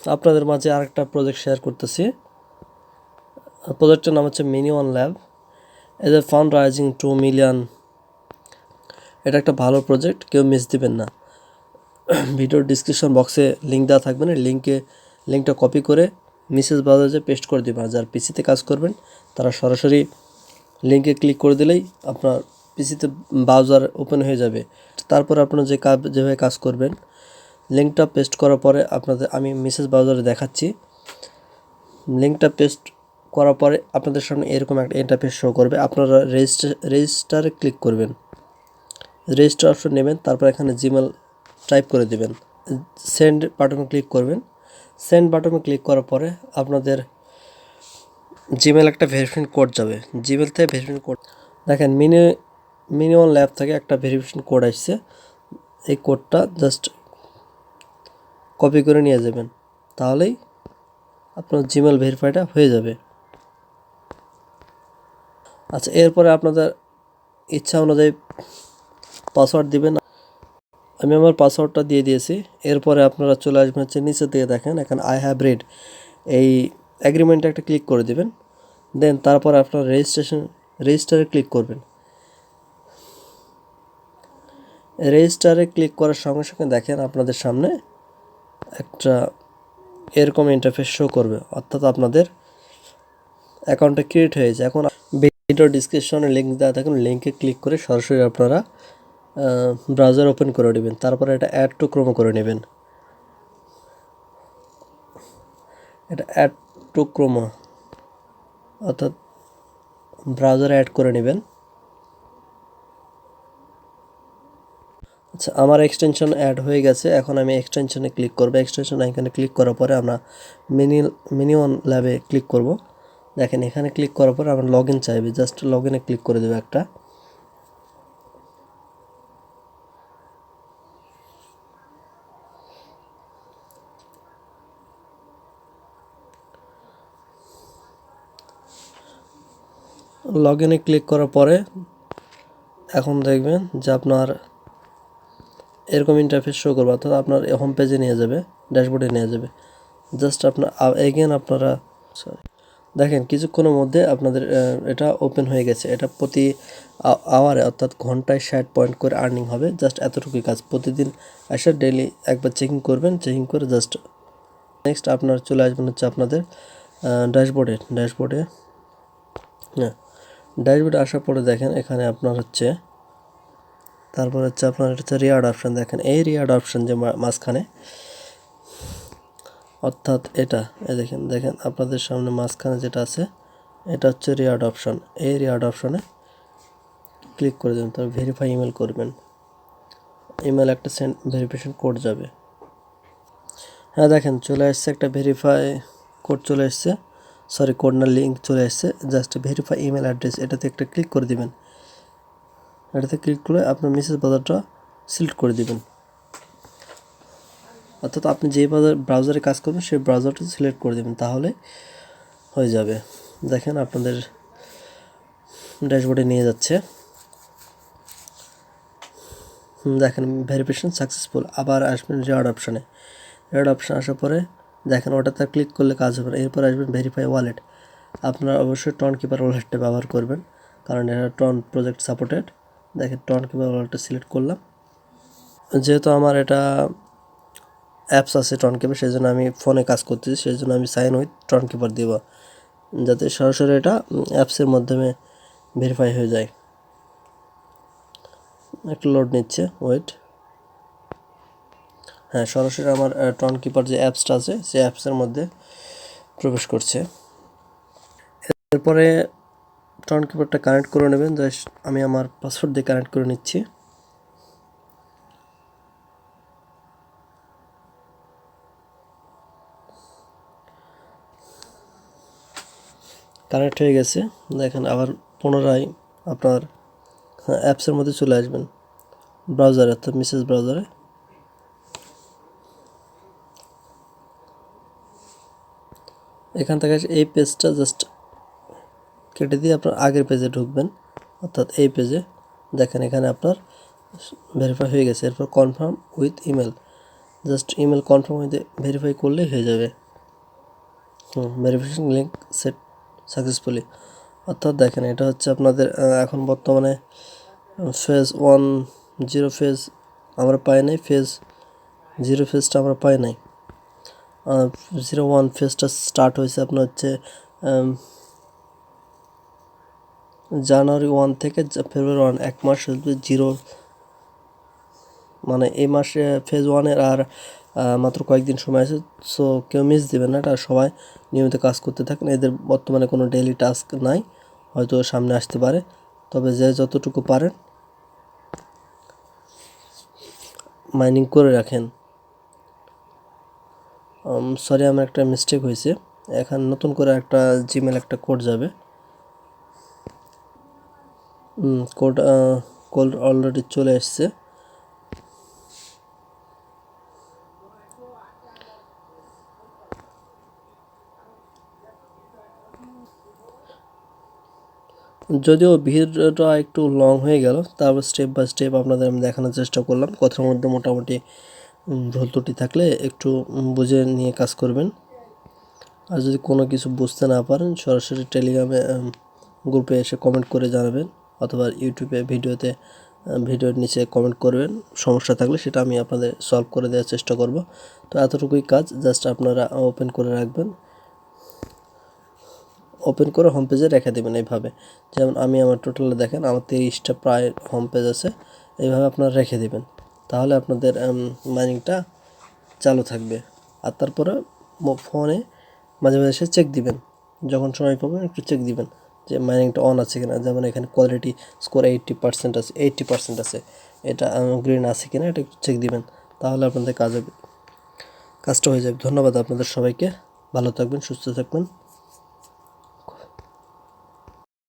আপনাদের মাঝে আরেকটা প্রজেক্ট শেয়ার করতেছি। প্রজেক্টের নাম হচ্ছে mini one lab. As a fund rising 2 million. এটা একটা ভালো প্রজেক্ট, কেউ মিস দিবেন না। ভিডিওর ডিসক্রিপশন বক্সে লিঙ্ক দেওয়া থাকবে না, লিঙ্কটা কপি করে মেসেজ ব্রাউজারে পেস্ট করে দেবেন। যারা পিসিতে কাজ করবেন তারা সরাসরি লিঙ্কে ক্লিক করে দিলেই আপনার পিসিতে ব্রাউজার ওপেন হয়ে যাবে। তারপর আপনারা যেভাবে কাজ করবেন, লিঙ্কটা পেস্ট করার পরে আমি মেসেজ ব্রাউজারে দেখাচ্ছি। লিঙ্কটা পেস্ট করার পরে আপনাদের সামনে এরকম একটা ইন্টারফেস শো করবে। আপনারা রেজিস্টারে ক্লিক করবেন, রেজিস্টার অপশন নেবেন, তারপর এখানে জিমেল টাইপ করে দেবেন, সেন্ড বাটনে ক্লিক করবেন। সেন্ড বাটনে ক্লিক করার পরে আপনাদের জিমেল একটা ভেরিফিকেশন কোড যাবে। জিমেল থেকে ভেরিফিকেশন কোড দেখেন, মিনি ওয়ান ল্যাব থেকে একটা ভেরিফিকেশন কোড আসছে। এই কোডটা জাস্ট কপি করে নিয়ে যাবেন, তাহলেই আপনার জিমেল ভেরিফাইটা হয়ে যাবে। আচ্ছা, এরপরে আপনাদের ইচ্ছা অনুযায়ী পাসওয়ার্ড দিবেন। আমি আমার পাসওয়ার্ডটা দিয়ে দিয়েছি। এরপরে আপনারা চলে আসবেন হচ্ছে নিচের দিকে, দেখেন এখানে আই হ্যাভ রিড, এই অ্যাগ্রিমেন্টে একটা ক্লিক করে দিবেন। দেন তারপর আপনার রেজিস্টারে ক্লিক করবেন। রেজিস্টারে ক্লিক করার সঙ্গে সঙ্গে দেখেন আপনাদের সামনে একটা এরকম ইন্টারফেস শো করবে, অর্থাৎ আপনাদের অ্যাকাউন্টটা ক্রিয়েট হয়েছে। এখন ভিডিও ডিসক্রিপশনে লিঙ্ক দেওয়া থাকুন, লিঙ্কে ক্লিক করে সরাসরি আপনারা ব্রাউজার ওপেন করে নেবেন। তারপরে এটা অ্যাড টু ক্রোমো করে নেবেন। এটা অ্যাড টু ক্রোমো অর্থাৎ ব্রাউজারে অ্যাড করে নেবেন। আচ্ছা, আমার এক্সটেনশন অ্যাড হয়ে গেছে। এখন আমি এক্সটেনশনে ক্লিক করবো। এক্সটেনশন এখানে ক্লিক করার পরে আমরা মিনি ওয়ান ল্যাবে ক্লিক করব। দেখেন এখানে ক্লিক করার পরে আমরা লগ ইন চাইবে, জাস্ট লগ ইনে ক্লিক করে দেবো একটা। লগ ইনে ক্লিক করার পরে এখন দেখবেন যে আপনার এরকম ইন্টারফেস শো করবে, অর্থাৎ আপনার হোম পেজে নিয়ে যাবে, ড্যাশবোর্ডে নিয়ে যাবে। জাস্ট আপনারা দেখেন কিছুক্ষণের মধ্যে আপনাদের এটা ওপেন হয়ে গেছে। এটা প্রতি আওয়ারে অর্থাৎ ঘন্টায় 60 পয়েন্ট করে আর্নিং হবে। জাস্ট এতটুকুই কাজ। প্রতিদিন এসে ডেইলি একবার চেকিং করবেন, চেকিং করে জাস্ট নেক্সট আপনার চলে আসবেন হচ্ছে আপনাদের ড্যাশবোর্ডে। হ্যাঁ, ড্যাশবোর্ডে আসার পরে দেখেন এখানে আপনার হচ্ছে তারপর হচ্ছে আপনার হচ্ছে রিওয়ার্ড অপশান। দেখেন এই রিওয়ার্ড অপশান যে মাঝখানে, অর্থাৎ এটা দেখেন আপনাদের সামনে মাঝখানে যেটা আছে এটা হচ্ছে রিওয়ার্ড অপশান। এই রিওয়ার্ড অপশানে ক্লিক করে দেবেন, তারপর ভেরিফাই ইমেল করবেন। ইমেল একটা ভেরিফিকেশন কোড যাবে। হ্যাঁ দেখেন চলে আসছে, একটা ভেরিফাই কোড চলে আসছে, সরি কোড না লিঙ্ক চলে আসছে। জাস্ট ভেরিফাই ইমেল অ্যাড্রেস, এটাতে একটা ক্লিক করে দিবেন। এটাতে ক্লিক করে আপনার মেসেজ ব্রাউজারটা সিলেক্ট করে দিবেন, অর্থাৎ আপনি যে ব্রাউজারে কাজ করবেন সেই ব্রাউজারটা সিলেক্ট করে দেবেন, তাহলে হয়ে যাবে। দেখেন আপনাদের ড্যাশবোর্ডে নিয়ে যাচ্ছে। দেখেন ভেরিফিকেশন সাকসেসফুল। আবার আসবেন রিওয়ার্ড অপশানে। রিওয়ার্ড অপশান আসার পরে দেখেন ওটাতে ক্লিক করলে কাজ হবে না। এরপর আসবেন ভেরিফাই ওয়ালেট। আপনারা অবশ্যই টন কিপার ওয়ালেটটা ব্যবহার করবেন, কারণ এটা টন প্রজেক্ট সাপোর্টেড। দেখেন টন কিপার ওয়ালেটটা সিলেক্ট করলাম। যেহেতু আমার এটা অ্যাপস আছে টন কিপার, সেই জন্য আমি ফোনে কাজ করতেছি, সেই জন্য আমি সাইন উইথ টন কিপার দিব, যাতে সরাসরি এটা অ্যাপসের মাধ্যমে ভেরিফাই হয়ে যায়। একটু লোড নিচ্ছে, ওয়েট। হ্যাঁ, সরাসরি আমার টন কিপার যে অ্যাপসটা আছে সেই অ্যাপসের মধ্যে প্রবেশ করছে। এরপরে টন কিপারটা কানেক্ট করে নেবেন। জাস্ট আমি আমার পাসওয়ার্ড দিয়ে কানেক্ট করে নিচ্ছি। কানেক্ট হয়ে গেছে। দেখেন আবার পুনরায় আপনার অ্যাপসের মধ্যে চলে আসবেন, ব্রাউজারে অর্থাৎ মেসেজ ব্রাউজারে। এখান থেকে এই পেজটা জাস্ট কেটে দিয়ে আপনার আগের পেজে ঢুকবেন, অর্থাৎ এই পেজে। দেখেন এখানে আপনার ভেরিফাই হয়ে গেছে। এরপর confirm with email, just email confirm হয়ে ভেরিফাই করলেই হয়ে যাবে। Verification link set successfully. অর্থাৎ দেখেন এটা হচ্ছে আপনাদের এখন বর্তমানে ফেজ 1 জিরো ফেজ আমরা পাই নাই, ফেজ 0 ফেজটা আমরা পাই নাই। 01 ফেজটা স্টার্ট হয়েছে আপনার হচ্ছে জানুয়ারি 1 থেকে ফেব্রুয়ারি 1, 1 মাস হচ্ছে 0, মানে এই মাসে ফেজ 1-এর আর মাত্র কয়েকদিন সময় আছে। সো কেউ মিস দেবেন না, এটা সবাই নিয়মিত কাজ করতে থাকেন। এদের বর্তমানে কোনো ডেইলি টাস্ক নাই, হয়তো সামনে আসতে পারে, তবে যে যতটুকু পারেন মাইনিং করে রাখেন। সরি, আমার একটা মিস্টেক হয়েছে, এখন নতুন করে একটা জিমেল একটা কোড যাবে। কোড অলরেডি চলে এসছে। যদিও ভিডিওটা একটু লং হয়ে গেল, তারপর স্টেপ বাই স্টেপ আপনাদের আমি দেখানোর চেষ্টা করলাম। কথার মধ্যে মোটামুটি ভুল ত্রুটি থাকলে একটু বুঝে নিয়ে কাজ করবেন। আর যদি কোনো কিছু বুঝতে না পারেন সরাসরি টেলিগ্রামে গ্রুপে এসে কমেন্ট করে জানাবেন, অথবা ইউটিউবে ভিডিওর নিচে কমেন্ট করবেন। সমস্যা থাকলে সেটা আমি আপনাদের সলভ করে দেওয়ার চেষ্টা করব। তো এতটুকুই কাজ, জাস্ট আপনারা ওপেন করে রাখবেন, ওপেন করে হোম পেজে রেখে দেবেন এইভাবে। যেমন আমি আমার টোটালে দেখেন আমার 30টা প্রায় হোম পেজ আছে, এইভাবে আপনারা রেখে দেবেন, তাহলে আপনাদের মাইনিংটা চালু থাকবে। আর তারপরে ফোনে মাঝে মাঝে এসে চেক দিবেন, যখন সময় পাবেন একটু চেক দিবেন যে মাইনিংটা অন আছে কিনা। যেমন এখানে কোয়ালিটি স্কোর 80% আছে, 80% আছে, এটা গ্রিন আছে কিনা এটা একটু চেক দিবেন, তাহলে আপনাদের কাজটা হয়ে যাবে। ধন্যবাদ আপনাদের সবাইকে, ভালো থাকবেন, সুস্থ থাকবেন।